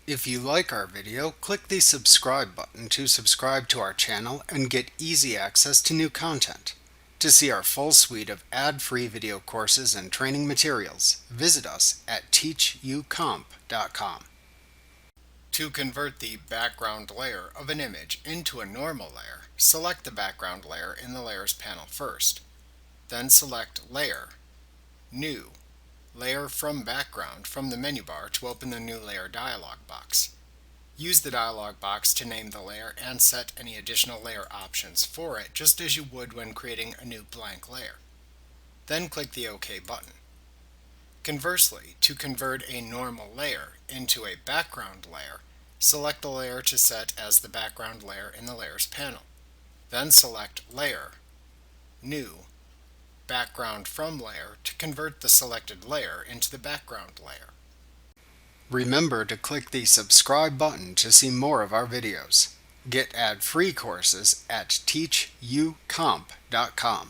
If you like our video, click the subscribe button to subscribe to our channel and get easy access to new content. To see our full suite of ad-free video courses and training materials, visit us at teachucomp.com. To convert the background layer of an image into a normal layer, select the background layer in the Layers panel first. Then select Layer, New, Layer from Background from the menu bar to open the New Layer dialog box. Use the dialog box to name the layer and set any additional layer options for it, just as you would when creating a new blank layer. Then click the OK button. Conversely, to convert a normal layer into a background layer, select the layer to set as the background layer in the Layers panel. Then select Layer, New, Background from Layer to convert the selected layer into the background layer. Remember to click the subscribe button to see more of our videos. Get ad-free courses at teachucomp.com.